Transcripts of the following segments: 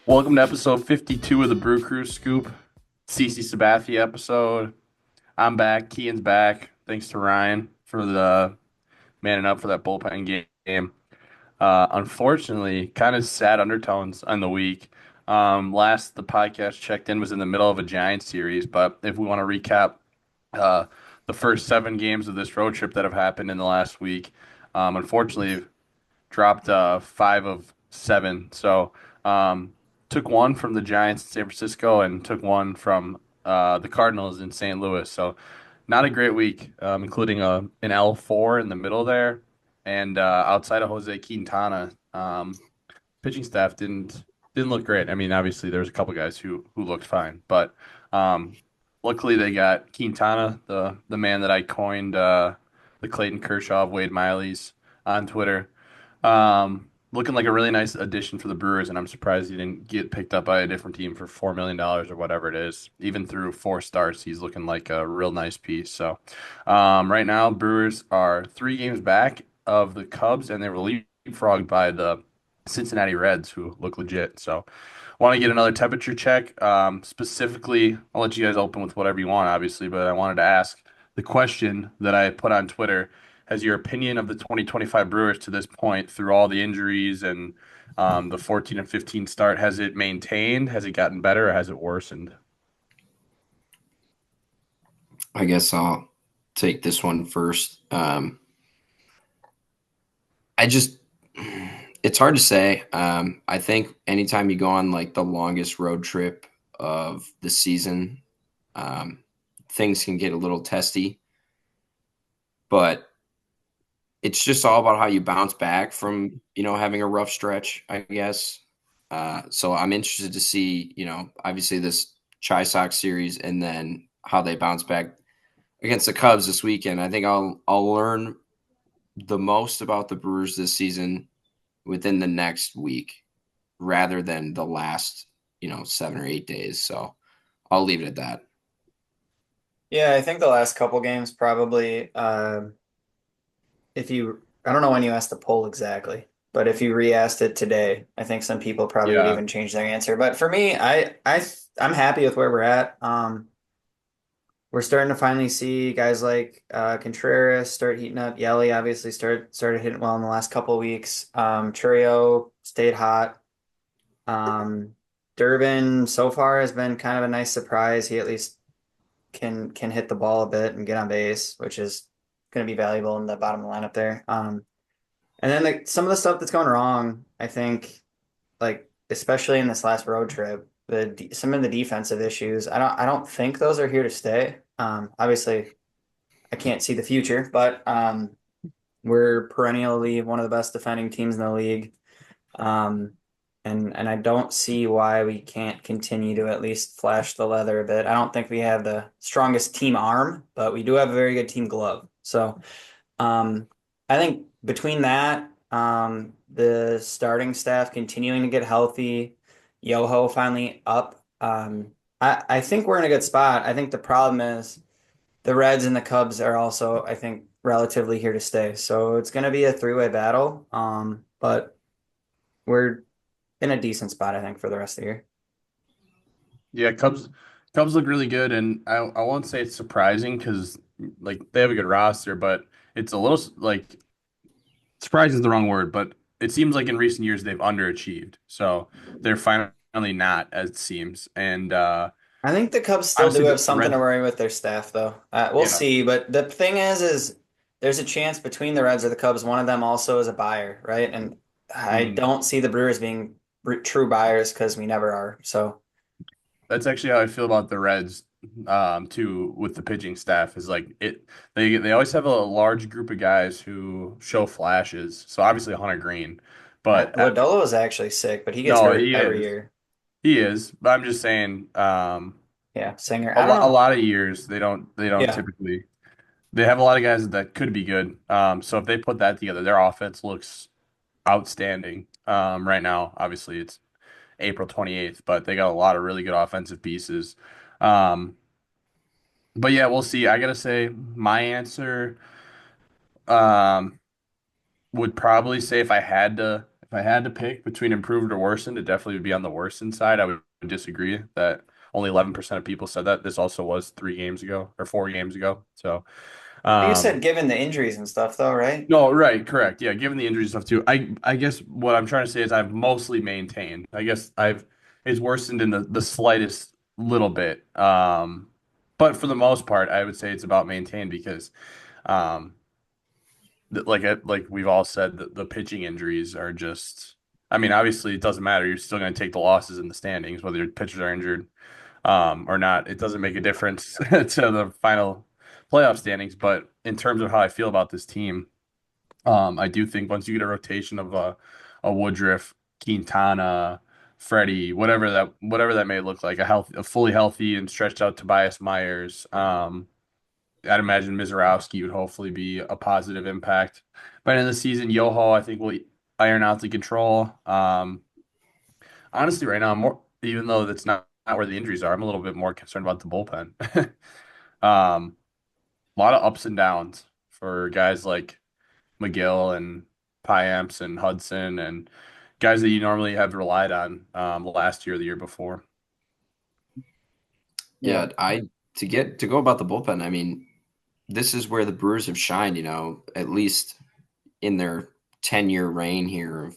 Welcome to episode 52 of the Brew Crew Scoop, CC Sabathia episode. I'm back. Kean's back. Thanks to Ryan for the manning up for that bullpen game. Unfortunately, kind of sad undertones on the week. Last the podcast checked in was in the middle of a Giants series, but if we want to recap uh, the first 7 games of this road trip that have happened in the last week, unfortunately dropped 5 of 7. So took one from the Giants in San Francisco and took one from the Cardinals in St. Louis. So not a great week, including an L4 in the middle there. And outside of Jose Quintana, pitching staff didn't look great. I mean, obviously there was a couple guys who looked fine, but luckily they got Quintana, the man that I coined the Clayton Kershaw of Wade Miley's on Twitter. Looking like a really nice addition for the Brewers, and I'm surprised he didn't get picked up by a different team for $4 million or whatever it is. Even through 4 starts, he's looking like a real nice piece. So, right now, Brewers are 3 games back of the Cubs, and they were leapfrogged by the Cincinnati Reds, who look legit. So, want to get another temperature check. Specifically, I'll let you guys open with whatever you want, obviously, but I wanted to ask the question that I put on Twitter. Has your opinion of the 2025 Brewers to this point, through all the injuries and the 14 and 15 start, has it maintained? Has it gotten better or has it worsened? I guess I'll take this one first. I just, it's hard to say. I think anytime you go on like the longest road trip of the season, um, things can get a little testy, but it's just all about how you bounce back from, having a rough stretch, I guess. So I'm interested to see, obviously this Chi Sox series and then how they bounce back against the Cubs this weekend. I think I'll learn the most about the Brewers this season within the next week rather than the last, 7 or 8 days. So I'll leave it at that. Yeah, I think the last couple games probably, if you, I don't know when you asked the poll exactly, but if you re-asked it today, I think some people probably would Yeah. even change their answer. But for me, I'm happy with where we're at. We're starting to finally see guys like Contreras start heating up. Yelly obviously started hitting well in the last couple of weeks. Churio stayed hot. Um, Durbin so far has been kind of a nice surprise. He at least can hit the ball a bit and get on base, which is going to be valuable in the bottom of the lineup there. And then some of the stuff that's going wrong, I think, like especially in this last road trip, some of the defensive issues. I don't think those are here to stay. Obviously, I can't see the future, but we're perennially one of the best defending teams in the league. Um, and I don't see why we can't continue to at least flash the leather a bit. I don't think we have the strongest team arm, but we do have a very good team glove. So um, I think between that, the starting staff continuing to get healthy, Yoho finally up. I think we're in a good spot. I think the problem is the Reds and the Cubs are also, I think, relatively here to stay. So it's going to be a three-way battle. But we're in a decent spot, I think, for the rest of the year. Yeah, Cubs look really good, and I won't say it's surprising because like they have a good roster, but it's a little like surprising is the wrong word, but it seems like in recent years they've underachieved. So they're finally not as it seems. And I think the Cubs still do obviously have the something to Reds, worry with their staff, though. We'll yeah. see. But the thing is there's a chance between the Reds or the Cubs, one of them also is a buyer, right? And I Mhm. don't see the Brewers being true buyers because we never are. So That's actually how I feel about the Reds, too, with the pitching staff is like they always have a large group of guys who show flashes. So obviously Hunter Green, but Lodolo is actually sick, but he gets no, hurt every year. he is. But I'm just saying, Yeah, Singer. I don't a know. lot of years they don't Yeah. typically they have a lot of guys that could be good. So if they put that together, their offense looks outstanding. Right now, obviously it's April 28th, but they got a lot of really good offensive pieces. Um, but yeah, we'll see. I gotta say, my answer um, would probably say If I had to pick between improved or worsened, it definitely would be on the worsened side. I would disagree that only 11% of people said that. This also was 3 games ago or 4 games ago. So, You said um, given the injuries and stuff, though, right? no, right, correct. Yeah, given the injury stuff too. I guess what I'm trying to say is I've mostly maintained. I guess I've it's worsened in the slightest little bit. But for the most part, I would say it's about maintained because um like we've all said, the pitching injuries are just, I mean, obviously it doesn't matter. You're still going to take the losses in the standings, whether your pitchers are injured or not. It doesn't make a difference to the final playoff standings. But in terms of how I feel about this team, I do think once you get a rotation of a Woodruff, Quintana, Freddie, whatever that may look like, a fully healthy and stretched out Tobias Myers, I'd imagine Mizorowski would hopefully be a positive impact. By the end of the season, Yoho, I think, will iron out the control. Honestly, right now, I'm more, even though that's not where the injuries are, I'm a little bit more concerned about the bullpen. Um, a lot of ups and downs for guys like McGill and Piamps and Hudson and guys that you normally have relied on last year, the year before. Yeah. Yeah, I to go about the bullpen. I mean, this is where the Brewers have shined. At least in their 10-year reign here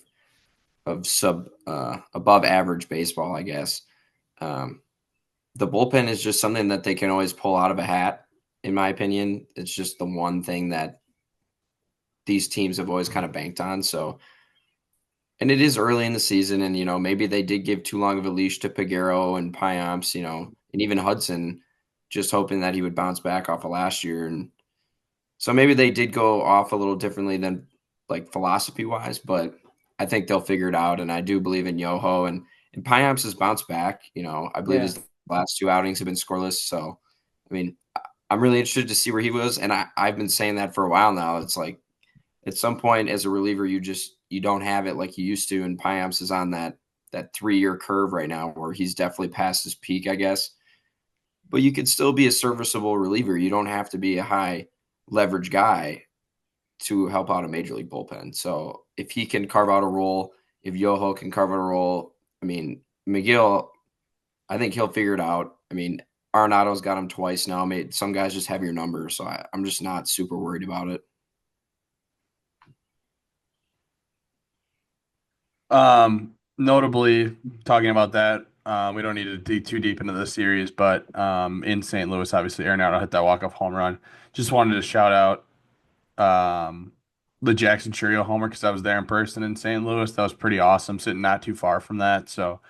of sub above average baseball, I guess. Um, the bullpen is just something that they can always pull out of a hat. In my opinion, it's just the one thing that these teams have always kind of banked on. So, and it is early in the season, and maybe they did give too long of a leash to Piguero and Piamps, and even Hudson, just hoping that he would bounce back off of last year. And so maybe they did go off a little differently than like philosophy wise, but I think they'll figure it out. And I do believe in Yoho and Piamps has bounced back. I believe Yeah. his last two outings have been scoreless. So, I mean, I'm really interested to see where he was. And I've been saying that for a while now. It's like at some point as a reliever, you don't have it like you used to. And Piamps is on that 3-year curve right now where he's definitely past his peak, I guess. But you could still be a serviceable reliever. You don't have to be a high leverage guy to help out a major league bullpen. So if he can carve out a role, if Yoho can carve out a role, I mean, McGill, I think he'll figure it out. I mean, Arenado's got him twice now. Some guys just have your number, so I'm just not super worried about it. Notably, talking about that, we don't need to dig too deep into the series, but in St. Louis, obviously, Arenado hit that walk-off home run. Just wanted to shout out um, the Jackson Churio homer because I was there in person in St. Louis. That was pretty awesome, sitting not too far from that. So,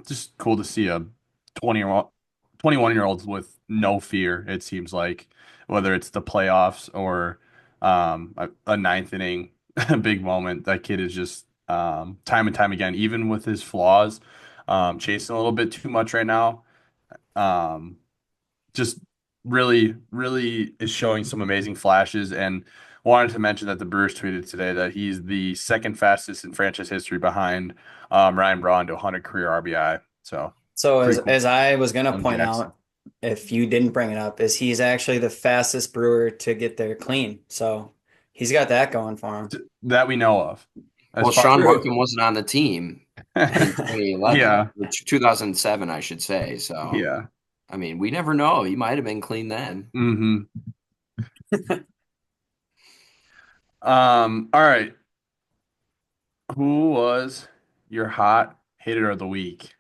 just cool to see a 20-year-old, 21-year-old with no fear, it seems like, whether it's the playoffs or a ninth inning big moment. That kid is just time and time again, even with his flaws, chasing a little bit too much right now. Um, just really, really is showing some amazing flashes. And wanted to mention that the Brewers tweeted today that he's the second fastest in franchise history behind Ryan Braun to 100 career RBI. So So pretty cool as I was gonna on point Jackson out, if you didn't bring it up, is he's actually the fastest brewer to get there clean. So he's got that going for him. that we know of. As Well, far Sean True. Markin wasn't on the team in 2011, yeah, or 2007, I should say. So, yeah. I mean, we never know. He might have been clean then. Hmm. All right. Who was your hot hitter of the week?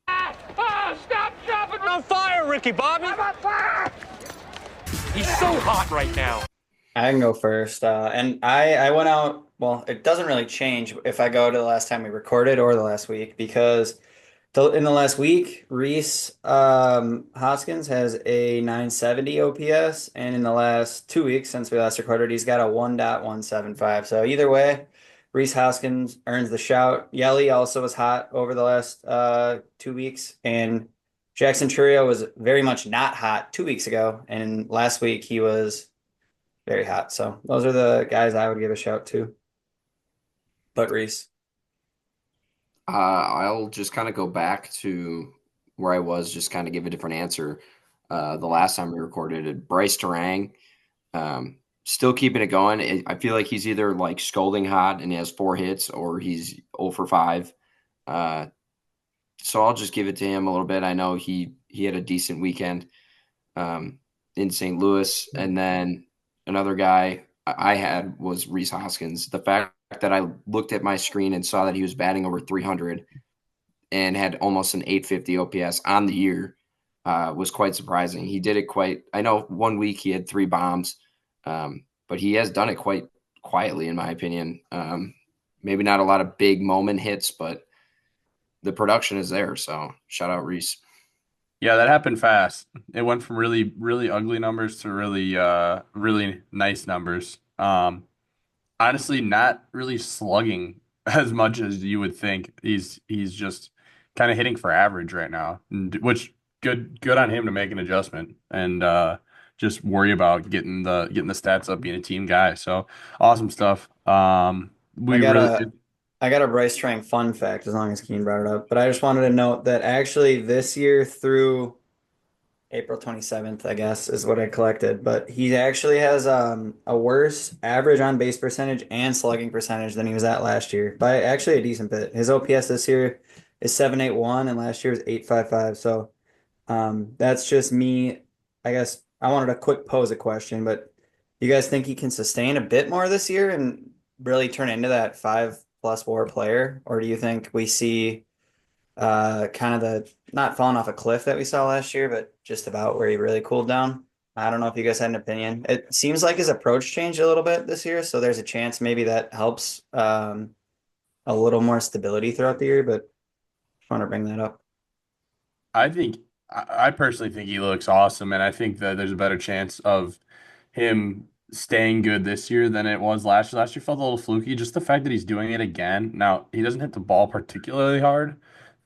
Oh, stop dropping on fire, Ricky Bobby. I'm on fire. He's so hot right now. I can go first. And I went out, well, it doesn't really change if I go to the last time we recorded or the last week because in the last week, Reese Hoskins has a 970 OPS, and in the last 2 weeks since we last recorded, he's got a 1.175. So either way, Reese Hoskins earns the shout. Yelly also was hot over the last 2 weeks, and Jackson Churio was very much not hot 2 weeks ago, and last week he was very hot. So those are the guys I would give a shout to. But Reese. I'll just kind of go back to where I was, just kind of give a different answer. The last time we recorded it, Bryce Terang, still keeping it going. I feel like he's either like scolding hot and he has 4 hits, or he's 0 for 5. Uh, so I'll just give it to him a little bit. I know he had a decent weekend um, in St. Louis, and then another guy I had was Reese Hoskins. The fact that I looked at my screen and saw that he was batting over 300 and had almost an 850 OPS on the year was quite surprising. He did it quite. I know one week he had 3 bombs, but he has done it quite quietly, in my opinion. Maybe not a lot of big moment hits, but the production is there. So shout out Reese. Yeah, that happened fast. It went from really, really ugly numbers to really, really nice numbers. Honestly, not really slugging as much as you would think. He's just kind of hitting for average right now, which good on him to make an adjustment and just worry about getting the stats up, being a team guy. So awesome stuff. I We got really a I got a Bryce Trang fun fact as long as Keen brought it up. But I just wanted to note that actually this year through April 27th, I guess, is what I collected. But he actually has a worse average on base percentage and slugging percentage than he was at last year by actually a decent bit. His OPS this year is 781 and last year was 855. So that's just me. I guess I wanted to quick pose a question, but you guys think he can sustain a bit more this year and really turn into that 5+4 player? Or do you think we see kind of the not falling off a cliff that we saw last year, but just about where he really cooled down? I don't know if you guys had an opinion. It seems like his approach changed a little bit this year, so there's a chance maybe that helps a little more stability throughout the year, but just want to bring that up. I think I personally think he looks awesome, and I think that there's a better chance of him staying good this year than it was last year. Last year felt a little fluky. Just the fact that he's doing it again. Now he doesn't hit the ball particularly hard.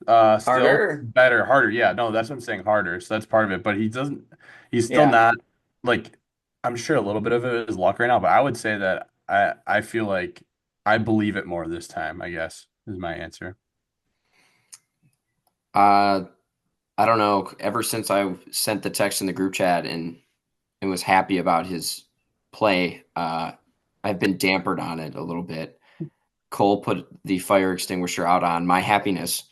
Still Harder? better, harder. Yeah, no, that's what I'm saying, harder. So that's part of it. But he doesn't. He's still Yeah. not like. I'm sure a little bit of it is luck right now, but I would say that I feel like I believe it more this time. I guess is my answer. Uh, I don't know. Ever since I sent the text in the group chat and was happy about his play, I've been dampered on it a little bit. Cole put the fire extinguisher out on my happiness.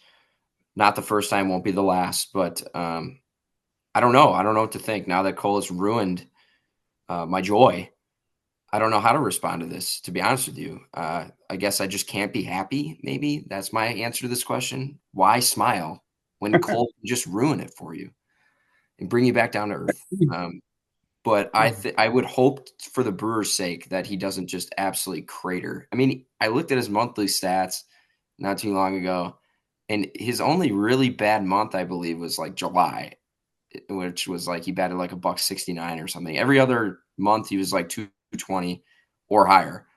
Not the first time, won't be the last, but I don't know. I don't know what to think now that Cole has ruined my joy. I don't know how to respond to this, to be honest with you. I guess I just can't be happy. Maybe that's my answer to this question. Why smile when Cole can just ruin it for you and bring you back down to earth? But I would hope for the Brewers' sake that he doesn't just absolutely crater. I mean, I looked at his monthly stats not too long ago, and his only really bad month, I believe, was like July, which was like he batted like a buck 69 or something. Every other month he was like 220 or higher.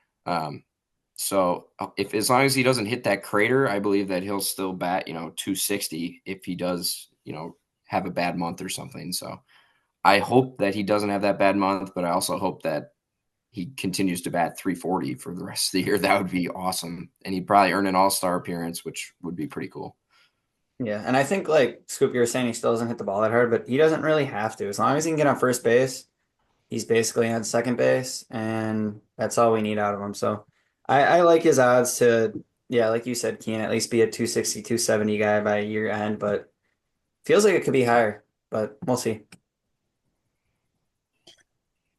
So if as long as he doesn't hit that crater, I believe that he'll still bat 260 if he does have a bad month or something. So I hope that he doesn't have that bad month, but I also hope that he continues to bat 340 for the rest of the year. That would be awesome, and he'd probably earn an All-Star appearance, which would be pretty cool. Yeah, and I think like Scoop, you were saying he still doesn't hit the ball that hard, but he doesn't really have to. As long as he can get on first base, he's basically on second base, and that's all we need out of him. So I like his odds to, yeah, like you said, Keen, at least be a 260, 270 guy by year end, but feels like it could be higher, but we'll see.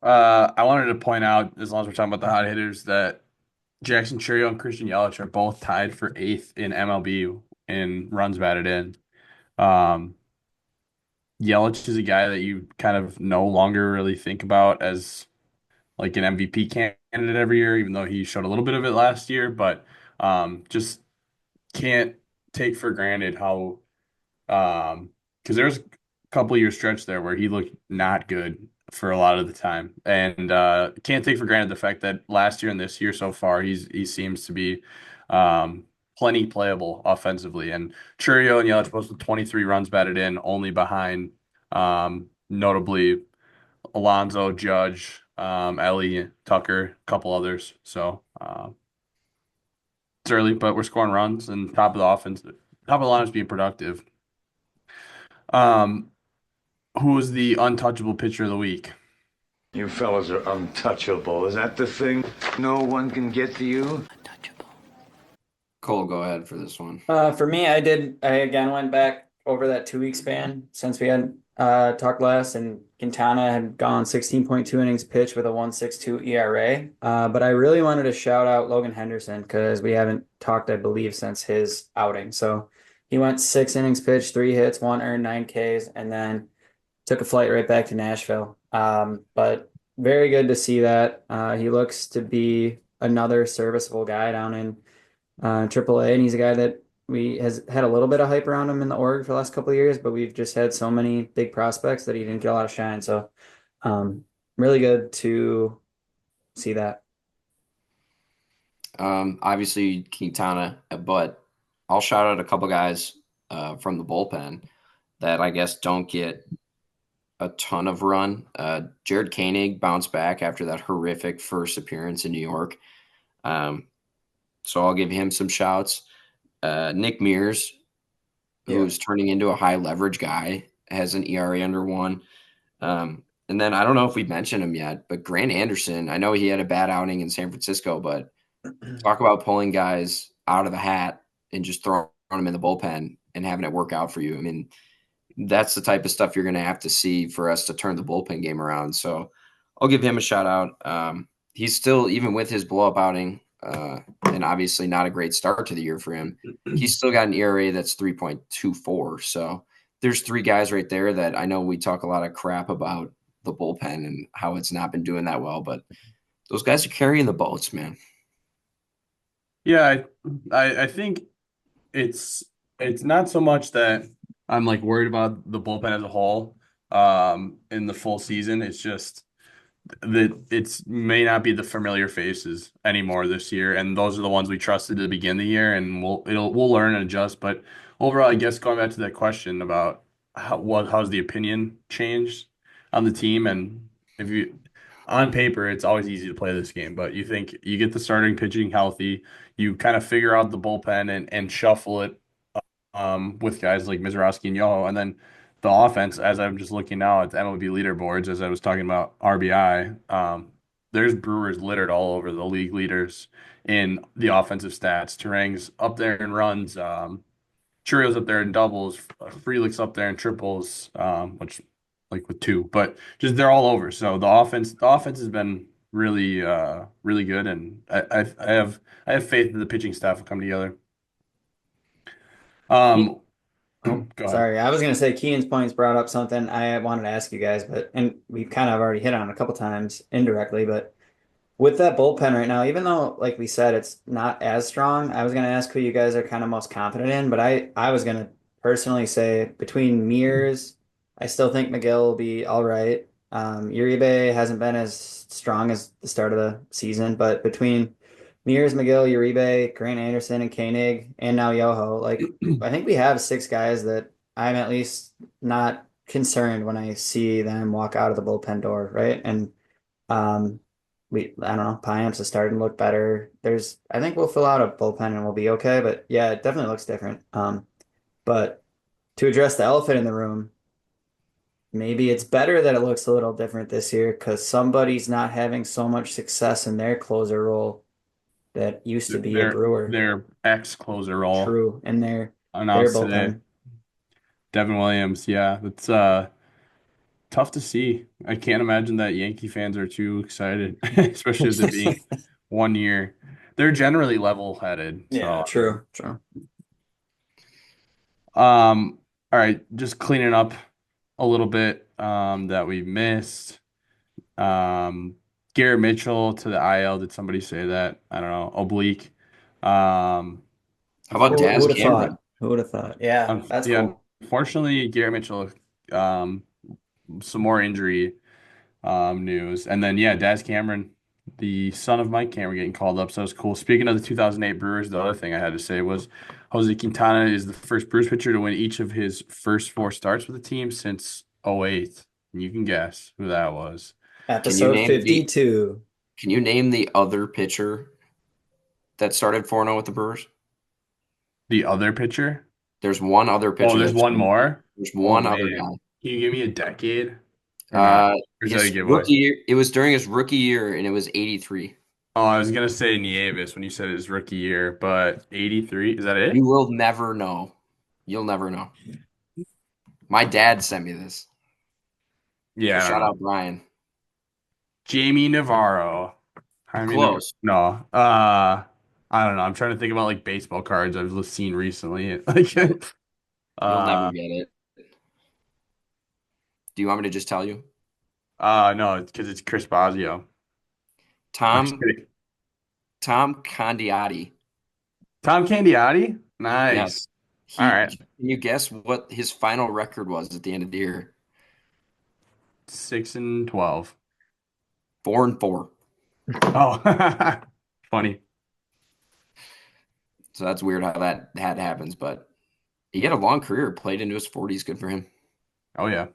I wanted to point out, as long as we're talking about the hot hitters, that Jackson Chourio and Christian Yelich are both tied for eighth in MLB in runs batted in. Um, Yelich is a guy that you kind of no longer really think about as like an MVP candidate every year, even though he showed a little bit of it last year, but just can't take for granted how because there's a couple year stretch there where he looked not good for a lot of the time, and can't take for granted the fact that last year and this year so far he seems to be plenty playable offensively. And Churio and Yelich both with 23 runs batted in, only behind notably Alonso, Judge, Ellie, Tucker, a couple others. So it's early, but we're scoring runs and top of the offense, top of the line is being productive. Um, who was the untouchable pitcher of the week? You fellas are untouchable. Is that the thing? No one can get to you? Cole, go ahead for this one. For me, I again went back over that 2 week span since we had talked last, and Quintana had gone 16.2 innings pitched with a 1.62 ERA. But I really wanted to shout out Logan Henderson because we haven't talked, I believe, since his outing. So he went 6 innings pitched, 3 hits, 1 earned, 9 Ks, and then took a flight right back to Nashville. But very good to see that. He looks to be another serviceable guy down in AAA, and he's a guy that we has had a little bit of hype around him in the org for the last couple of years, but we've just had so many big prospects that he didn't get a lot of shine. So, really good to see that. Obviously Quintana, but I'll shout out a couple guys from the bullpen that I guess don't get a ton of run. Jared Koenig bounced back after that horrific first appearance in New York. So I'll give him some shouts. Nick Mears, who's turning into a high leverage guy, has an ERA under 1. And then I don't know if we've mentioned him yet, but Grant Anderson, I know he had a bad outing in San Francisco, but talk about pulling guys out of the hat and just throwing them in the bullpen and having it work out for you. I mean, that's the type of stuff you're going to have to see for us to turn the bullpen game around. So I'll give him a shout out. He's still, even with his blow-up outing, and obviously not a great start to the year for him, he's still got an ERA that's 3.24. So there's 3 guys right there that I know we talk a lot of crap about the bullpen and how it's not been doing that well, but those guys are carrying the boats, man. Yeah, I think it's not so much that I'm like worried about the bullpen as a whole in the full season. It's just that it's may not be the familiar faces anymore this year, and those are the ones we trusted to begin the year, and we'll learn and adjust. But overall, I guess going back to that question about how's the opinion changed on the team, and if you on paper, it's always easy to play this game, but you think you get the starting pitching healthy, you kind of figure out the bullpen and shuffle it with guys like Mizorowski and Yoho, and then the offense, as I'm just looking now at the MLB leaderboards, as I was talking about RBI, there's Brewers littered all over the league leaders in the offensive stats. Turang's up there in runs, Churio's up there in doubles, Frelick's up there in triples, which like with 2, but just they're all over. So the offense has been really, really good, and I have faith that the pitching staff will come together. He- Oh, go ahead. Sorry, I was gonna say Keaton's points brought up something I wanted to ask you guys, but and we've kind of already hit on it a couple times indirectly, but with that bullpen right now, even though, like we said, it's not as strong, I was going to ask who you guys are kind of most confident in, but I was going to personally say between Mears, I still think McGill will be all right. Uribe hasn't been as strong as the start of the season, but between Mears, McGill, Uribe, Grant Anderson, and Koenig, and now Yoho, like I think we have 6 guys that I'm at least not concerned when I see them walk out of the bullpen door, right? And um, I don't know, Piamps is starting to look better. I think we'll fill out a bullpen and we'll be okay. But yeah, it definitely looks different. But to address the elephant in the room, maybe it's better that it looks a little different this year because somebody's not having so much success in their closer role that used to be a Brewer. Their ex-closer role True, and their announced today. bullpen. Devin Williams, yeah, it's tough to see. I can't imagine that Yankee fans are too excited, especially with it being 1 year. They're generally level-headed. Yeah, So, true. all right, just cleaning up a little bit that we missed. Garrett Mitchell to the IL. Did somebody say that? I don't know. Oblique. Um, How about Who Daz would have Cameron? thought? Who would have thought? Yeah, that's yeah, cool. unfortunately, Garrett Mitchell, um, some more injury news. And then, yeah, Daz Cameron, the son of Mike Cameron, getting called up. So that was cool. Speaking of the 2008 Brewers, the other thing I had to say was Jose Quintana is the first Brewers pitcher to win each of his first 4 starts with the team since '08. And you can guess who that was. Episode 52. Can you name the other pitcher that started 4-0 with the Brewers? The other pitcher? There's one other pitcher. Oh, there's one more? There's one Oh, other man. guy. Can you give me a decade? or not? Uh, Or is that a his giveaway? rookie year. It was during his rookie year, and it was 83. Oh, I was gonna say Nieves when you said his rookie year, but 83, is that You it? will never know. You'll never know. My dad sent me this. So Yeah, I don't shout know. out Brian. Jamie Navarro. Jaime Navarro. Close. No. I don't know. I'm trying to think about like baseball cards I've seen recently. Like You'll never uh get it. Do you want me to just tell you? no, it's because it's Chris Bosio. I'm just Tom kidding. Tom Condiotti. Tom Candiotti? Nice. Yes. All He right. can you guess what his final record was at the end of the year? 6-12. 4-4. Oh, funny. So that's weird how that happens, but he had a long career, played into his 40s. Good for him. Oh yeah.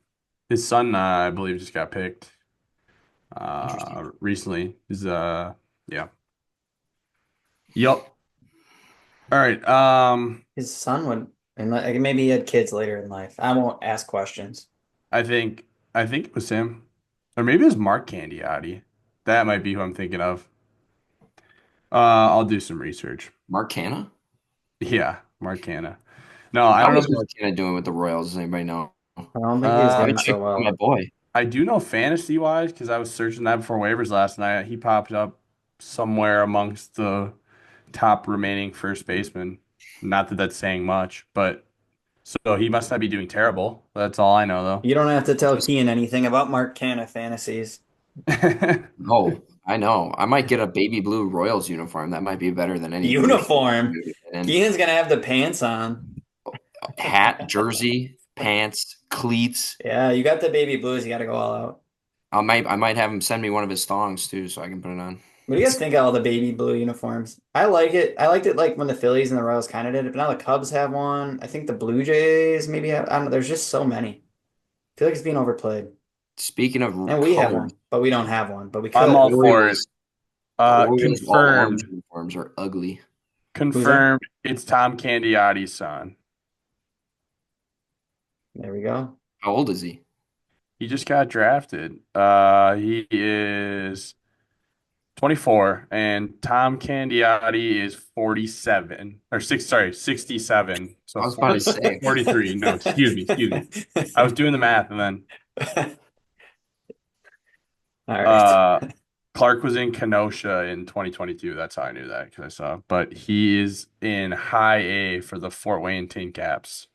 His son, I believe, just got picked Interesting. recently. He's yeah. Yup. All right. His son would, and like, maybe he had kids later in life. I won't ask questions. I think I think it was him. Or maybe it was Mark Candiotti. That might be who I'm thinking of. I'll do some research. Mark Canna? Yeah, Mark Canna. No, I How don't know was if this, Mark Canna doing with the Royals? Does anybody know? I don't think he was uh Let me doing check so on my well. boy. I do know fantasy wise because I was searching that before waivers last night. He popped up somewhere amongst the top remaining first baseman. Not that that's saying much, but so he must not be doing terrible. That's all I know You don't have to tell Just Kian anything about Mark Canna fantasies. though. no, I know. I might get a baby blue Royals uniform. That might be better than any blue shirt Uniform. you would get in. Kian's gonna have the pants on. Hat, jersey, pants, cleats. Yeah, you got the baby blues. You got to go all out. I might have him send me one of his thongs too, so I can put it on. What do you guys think of all the baby blue uniforms? I like it. I liked it like when the Phillies and the Royals kind of did it, but now the Cubs have one. I think the Blue Jays maybe have. I don't know. There's just so many. I feel like it's being overplayed. Speaking of And we have colors, one, but we don't have one. But we I'm the could. all for it. Orioles, the Orioles all orange Confirmed. uniforms are ugly. Who's that? Confirmed. It's Tom Candiotti's son. There we go. How old is he? He just got drafted. He is 24, and Tom Candiotti is 47 or 67. So I was about to say. 43. No, excuse me. I was doing the math, and then All right. uh, Clark was in Kenosha in 2022. That's how I knew that because I saw. But he is in High A for the Fort Wayne Tin Caps.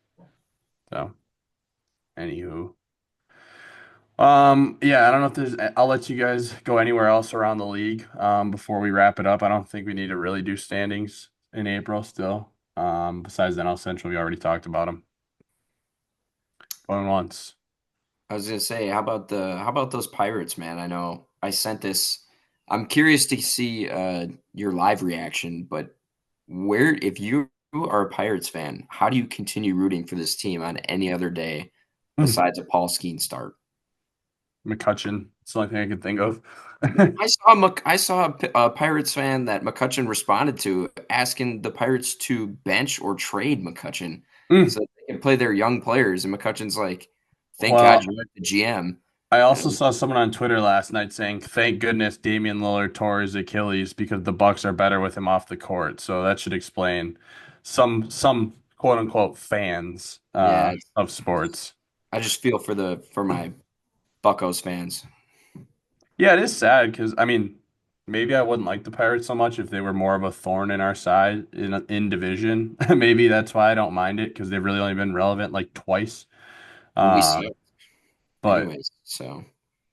So, anywho. Yeah, I don't know if I'll let you guys go anywhere else around the league before we wrap it up. I don't think we need to really do standings in April still. Besides the NL Central, we already talked about them. Going once. I was gonna say, how about those Pirates, man? I know I sent this. I'm curious to see your live reaction, but if you are a Pirates fan, how do you continue rooting for this team on any other day besides a Paul Skeens start? McCutcheon. It's the only thing I can think of. I saw a Pirates fan that McCutcheon responded to asking the Pirates to bench or trade McCutcheon Mm. so that they can play their young players, and McCutcheon's like, "Thank Well, God you like the GM." I also And saw someone on Twitter last night saying, "Thank goodness Damian Lillard tore his Achilles because the Bucks are better with him off the court." So that should explain some quote unquote fans yeah, of sports. I just feel for my Buccos fans. Yeah, it is sad because I mean, maybe I wouldn't like the Pirates so much if they were more of a thorn in our side in division. Maybe that's why I don't mind it because they've really only been relevant like twice. Well, we Uh, suck but anyways, so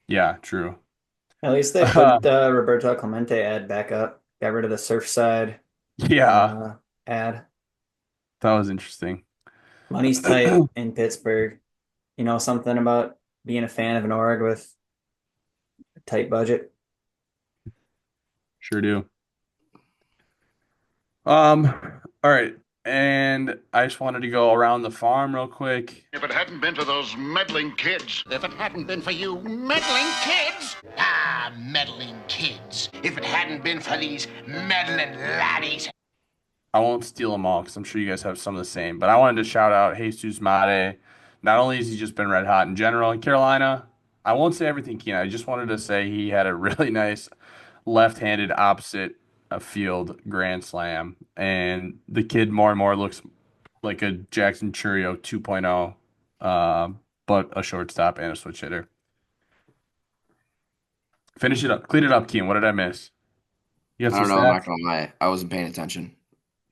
yeah, true. At least they put Roberto Clemente ad back up. Got rid of the Surfside Yeah, ad. that was interesting. Money's tight in Pittsburgh. You know something about being a fan of an org with a tight budget? Sure do. All right. And I just wanted to go around the farm real quick. If it hadn't been for those meddling kids. If it hadn't been for you meddling kids. Ah, meddling kids. If it hadn't been for these meddling laddies. I won't steal them all because I'm sure you guys have some of the same, but I wanted to shout out Jesus Mate. Not only has he just been red hot in general in Carolina, I won't say everything, Keenan. I just wanted to say he had a really nice left-handed opposite field grand slam, and the kid more and more looks like a Jackson Churio 2.0, but a shortstop and a switch hitter. Finish it up. Clean it up, Keen. What did I miss? You have I some don't know. I'm not stats? gonna lie. I wasn't paying attention.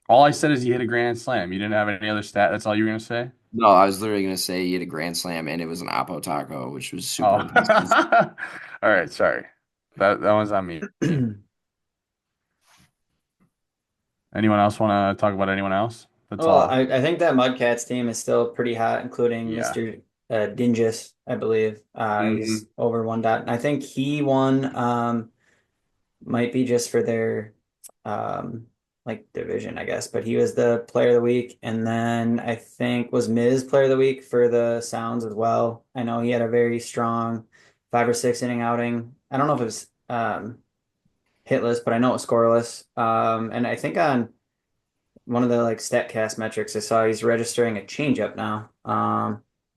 All I said is he hit a grand slam. You didn't have any other stat. That's all you were gonna say? No, I was literally gonna say he had a grand slam and it was an Oppo taco, which was super Oh. impressive. All right, sorry. That one's on me, Keen. Anyone else want to talk about anyone else? That's Well, all. I think that Mudcats team is still pretty hot, including Yeah. Mr. Dingus, I believe. Hmm. He's over one dot. And I think he won might be just for their like division, I guess. But he was the player of the week. And then I think was Miz player of the week for the Sounds as well. I know he had a very strong 5 or 6 inning outing. I don't know if it was hitless, but I know it was scoreless. And I think on one of the like StatCast metrics I saw he's registering a changeup now.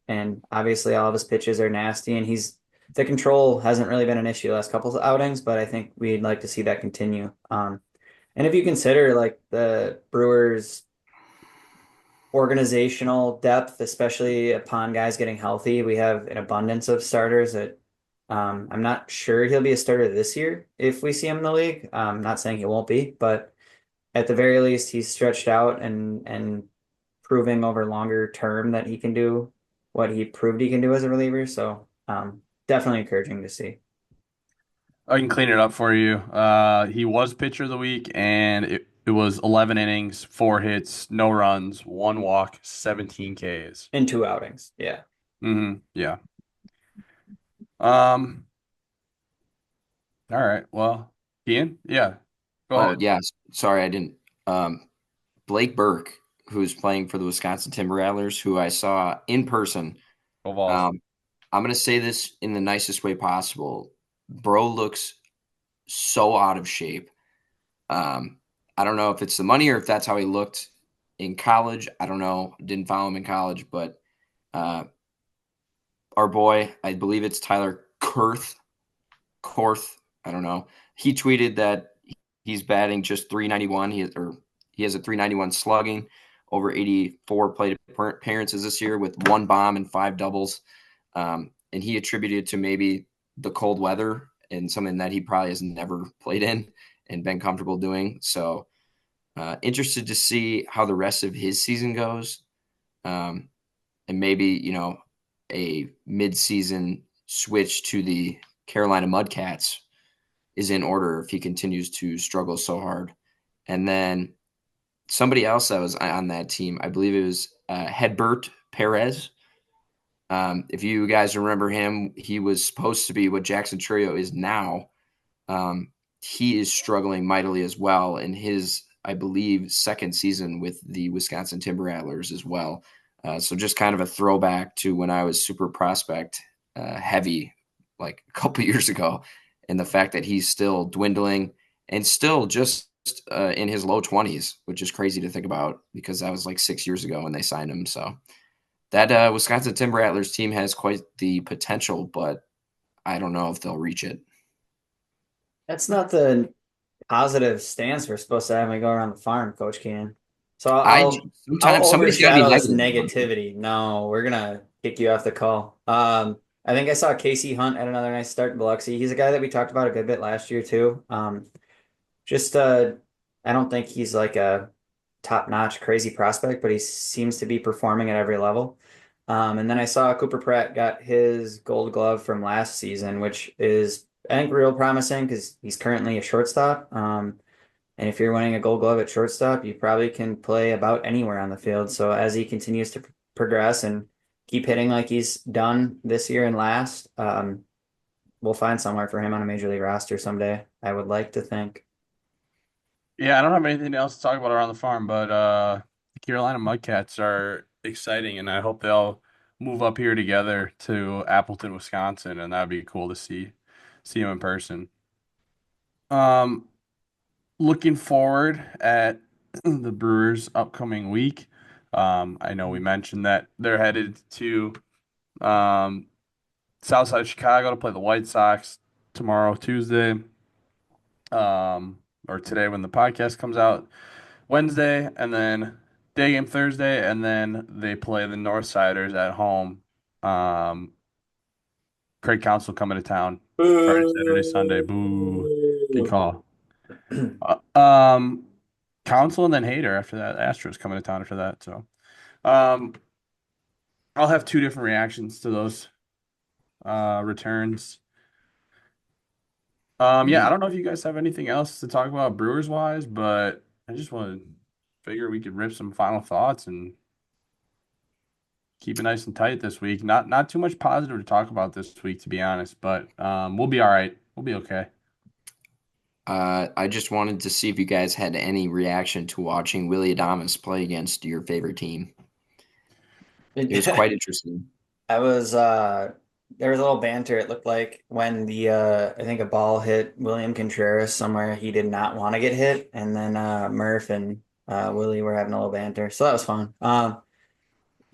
And obviously all of his pitches are nasty, and he's the control hasn't really been an issue the last couple of outings, but I think we'd like to see that continue. And if you consider like the Brewers organizational depth, especially upon guys getting healthy, we have an abundance of starters that I'm not sure he'll be a starter this year if we see him in the league. I'm not saying he won't be, but at the very least, he's stretched out and proving over longer term that he can do what he proved he can do as a reliever. So definitely encouraging to see. I can clean it up for you. He was pitcher of the week, and it was 11 innings, 4 hits, no runs, 1 walk, 17 Ks. In 2 outings. Yeah. Yeah. Um. All right. Well, Ian, yeah. Go Oh, ahead. yeah. Sorry, I didn't. Blake Burke, who's playing for the Wisconsin Timber Rattlers, who I saw in person. Go Vols. I'm going to say this in the nicest way possible. Bro looks so out of shape. I don't know if it's the money or if that's how he looked in college. I don't know. Didn't follow him in college, but our boy, I believe it's Tyler Korth. I don't know. He tweeted that he's batting just 391. He has a 391 slugging, over 84 plate appearances this year with 1 bomb and 5 doubles. And he attributed it to maybe the cold weather and something that he probably has never played in and been comfortable doing. So interested to see how the rest of his season goes. And maybe, a mid-season switch to the Carolina Mudcats is in order if he continues to struggle so hard. And then somebody else that was on that team, I believe it was Hedbert Perez. If you guys remember him, he was supposed to be what Jackson Churio is now. He is struggling mightily as well in his, I believe, second season with the Wisconsin Timber Rattlers as well. So just kind of a throwback to when I was super prospect heavy, like a couple years ago, and the fact that he's still dwindling and still just in his low 20s, which is crazy to think about because that was like 6 years ago when they signed him. So that Wisconsin Timber Rattlers team has quite the potential, but I don't know if they'll reach it. That's not the positive stance we're supposed to have when we go around the farm, Coach Keenan. So I I'll sometimes somebody's got to be overshadow this negative about it. negativity. No, we're gonna kick you off the call. I think I saw Casey Hunt at another nice start in Biloxi. He's a guy that we talked about a good bit last year too. Just I don't think he's like a top-notch crazy prospect, but he seems to be performing at every level. And then I saw Cooper Pratt got his gold glove from last season, which is I think real promising because he's currently a shortstop. And if you're winning a gold glove at shortstop, you probably can play about anywhere on the field. So as he continues to progress and keep hitting like he's done this year and last, we'll find somewhere for him on a major league roster someday. I would like to think. Yeah, I don't have anything else to talk about around the farm, but the Carolina Mudcats are exciting, and I hope they'll move up here together to Appleton, Wisconsin, and that'd be cool to see them in person. Um, Looking forward at the Brewers' upcoming week. I know we mentioned that they're headed to um, south side of Chicago to play the White Sox tomorrow, Tuesday. Or today when the podcast comes out, Wednesday, and then day game Thursday, and then they play the Northsiders at home. Craig Council coming to town Friday, Saturday, Sunday. Boo. Good call. Council and then Hater after that. Astros coming to town after that. So, I'll have two different reactions to those returns. Yeah, I don't know if you guys have anything else to talk about Brewers wise, but I just want to figure we could rip some final thoughts and keep it nice and tight this week. Not too much positive to talk about this week, to be honest, but we'll be all right. We'll be okay. I just wanted to see if you guys had any reaction to watching Willie Adames play against your favorite team. It was quite interesting. I was there was a little banter, it looked like, when the I think a ball hit William Contreras somewhere he did not want to get hit, and then Murph and Willie were having a little banter. So that was fun.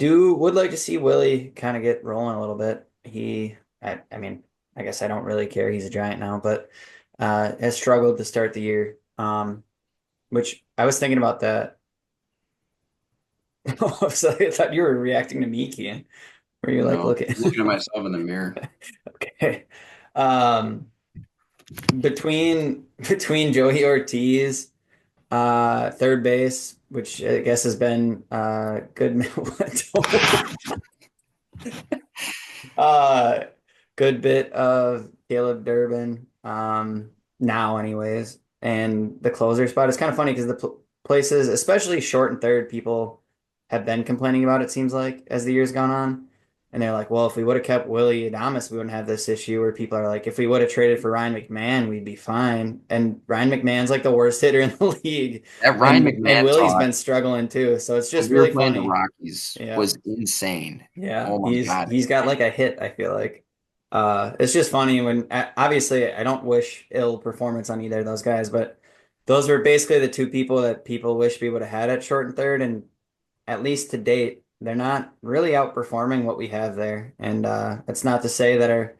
Would like to see Willie kind of get rolling a little bit. I mean, I guess I don't really care. He's a Giant now, but has struggled to start the year. Which I was thinking about that. So I thought you were reacting to me, Kian. Were you like looking at myself in the mirror? Okay. Between Joey Ortiz, third base, which I guess has been good good bit of Caleb Durbin, now anyways, and the closer spot is kind of funny because the places, especially short and third, people have been complaining about, it seems like, as the year's gone on. And they're like, well, if we would have kept Willie Adames, we wouldn't have this issue, where people are like, if we would have traded for Ryan McMahon, we'd be fine. And Ryan McMahon's like the worst hitter in the league. That Ryan McMahon and Willie's been struggling too. So it's just really funny. The Rockies was insane. Yeah. Oh my God. He's got like a hit, I feel like. It's just funny when, obviously, I don't wish ill performance on either of those guys, but those were basically the two people that people wish we would have had at short and third. And at least to date, they're not really outperforming what we have there. And it's not to say that our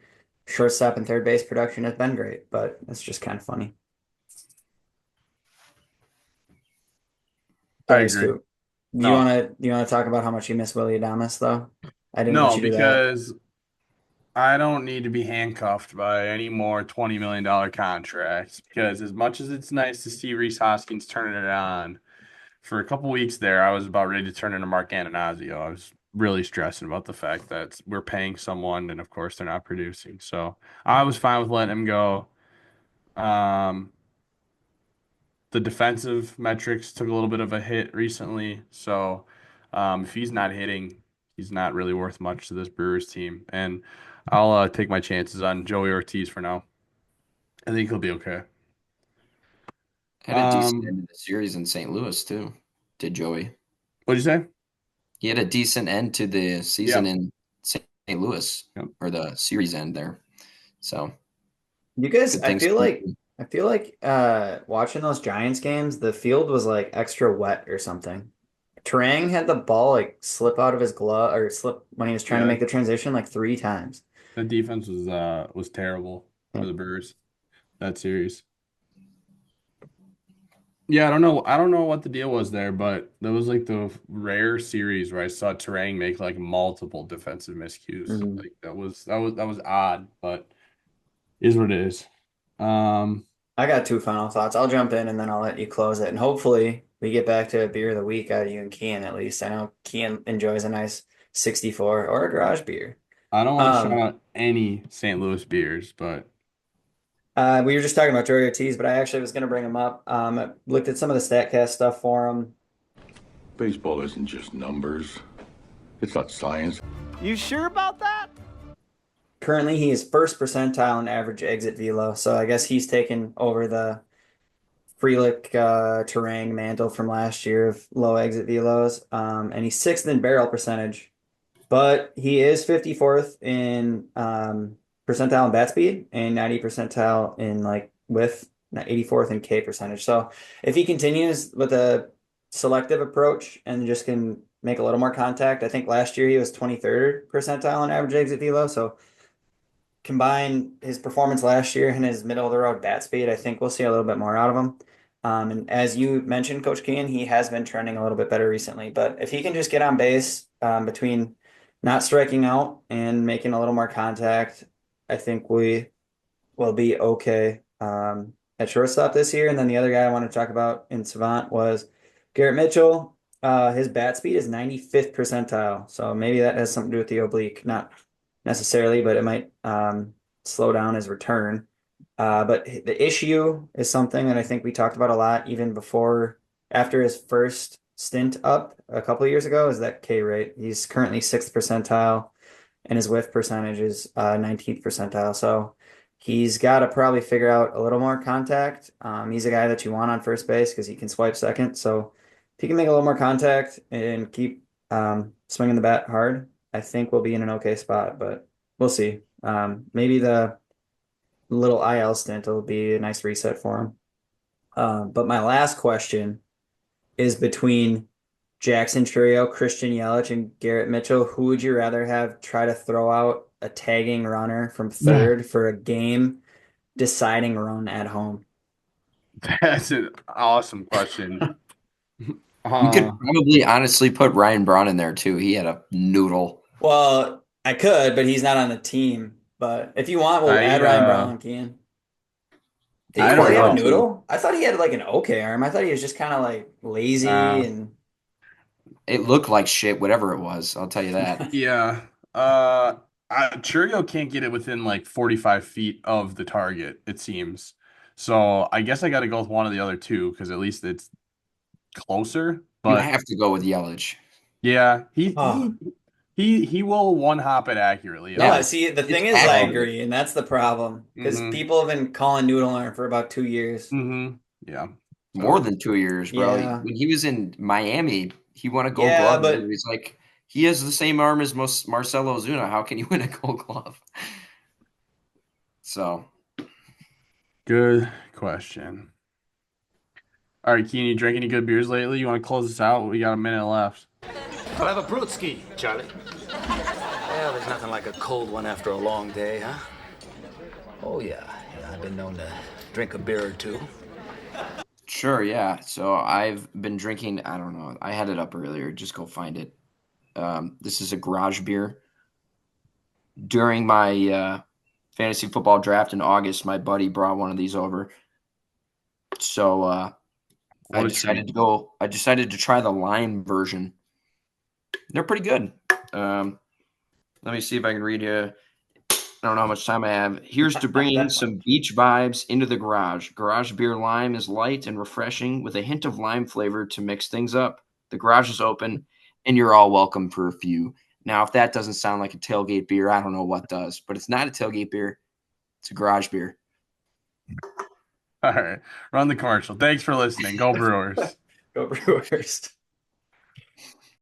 shortstop and third base production has been great, but it's just kind of funny. I agree. Do you want to talk about how much you miss Willie Adames, though? I didn't want you to do that. Because I don't need to be handcuffed by any more $20 million contracts, because as much as it's nice to see Rhys Hoskins turning it on, for a couple weeks there, I was about ready to turn into Mark Antanasio. I was really stressing about the fact that we're paying someone, and of course they're not producing. So I was fine with letting him go. The defensive metrics took a little bit of a hit recently. So if he's not hitting, he's not really worth much to this Brewers team. And I'll take my chances on Joey Ortiz for now. I think he'll be okay. Had a decent end of the series in St. Louis too. Did Joey? What'd you say? He had a decent end to the season in St. Louis, or the series end there. So, you guys, I feel like watching those Giants games, the field was like extra wet or something. Terang had the ball like slip out of his glove, or slip when he was trying to make the transition, like 3 times. The defense was terrible for the Brewers that series. Yeah, I don't know what the deal was there, but that was like the rare series where I saw Terang make like multiple defensive miscues. Mhm. Like that was odd, but is what it is. I got 2 final thoughts. I'll jump in and then I'll let you close it. And hopefully we get back to a beer of the week out of you and Kian, at least. I know Kian enjoys a nice 64 or a garage beer. I don't want to shout out any St. Louis beers, but we were just talking about Joey Ortiz, but I actually was going to bring him up. I looked at some of the StatCast stuff for him. Baseball isn't just numbers. It's not science. You sure about that? Currently, he is first percentile in average exit velo, so I guess he's taken over the Frelick Terang mantle from last year of low exit velos. And he's 6th in barrel percentage, but he is 54th in percentile in bat speed and 90 percentile in like width, 84th in K percentage. So if he continues with a selective approach and just can make a little more contact, I think last year he was 23rd percentile in average exit velo. So combine his performance last year and his middle of the road bat speed, I think we'll see a little bit more out of him. And as you mentioned, Coach Keane, he has been trending a little bit better recently. But if he can just get on base between not striking out and making a little more contact, I think we will be okay at shortstop this year. And then the other guy I want to talk about in Savant was Garrett Mitchell. His bat speed is 95th percentile. So maybe that has something to do with the oblique. Not necessarily, but it might slow down his return. But the issue is something that I think we talked about a lot even after his first stint up a couple of years ago, is that K rate. He's currently 6th percentile and his whiff percentage is 19th percentile. So he's got to probably figure out a little more contact. He's a guy that you want on first base because he can swipe second. So if he can make a little more contact and keep swinging the bat hard, I think we'll be in an okay spot, but we'll see. Maybe the little IL stint will be a nice reset for him. But my last question is between Jackson Churio, Christian Yelich, and Garrett Mitchell. Who would you rather have try to throw out a tagging runner from third for a game deciding run at home? That's an awesome question. You could probably honestly put Ryan Braun in there too. He had a noodle. Well, I could, but he's not on the team. But if you want, we'll add Ryan Braun, Kean. Did he really have a noodle? I thought he had like an okay arm. I thought he was just kind of like lazy and it looked like shit, whatever it was. I'll tell you that. Yeah. Churio can't get it within like 45 feet of the target, it seems. So I guess I got to go with one of the other two because at least it's closer. But you have to go with Yelich. Yeah, he will one hop it accurately. Yeah, see, the thing is, I agree, and that's the problem because people have been calling noodle arm for about 2 years. Yeah, more than 2 years, bro. Yeah. When he was in Miami, he won a Gold Glove. But he's like, he has the same arm as Marcelo Ozuna. How can you win a Gold Glove? So, good question. All right, Keen, you drink any good beers lately? You want to close this out? We got a minute left. I'll have a brewski, Charlie. Well, there's nothing like a cold one after a long day, huh? Oh, yeah. I've been known to drink a beer or two. Sure, yeah. So I've been drinking, I don't know. I had it up earlier. Just go find it. This is a garage beer. During my fantasy football draft in August, my buddy brought one of these over. So I decided to try the lime version. They're pretty good. Let me see if I can read you. I don't know how much time I have. Here's to bringing some beach vibes into the garage. Garage beer lime is light and refreshing with a hint of lime flavor to mix things up. The garage is open, and you're all welcome for a few. Now, if that doesn't sound like a tailgate beer, I don't know what does. But it's not a tailgate beer. It's a garage beer. All right. Run the commercial. Thanks for listening. Go Brewers. Go Brewers.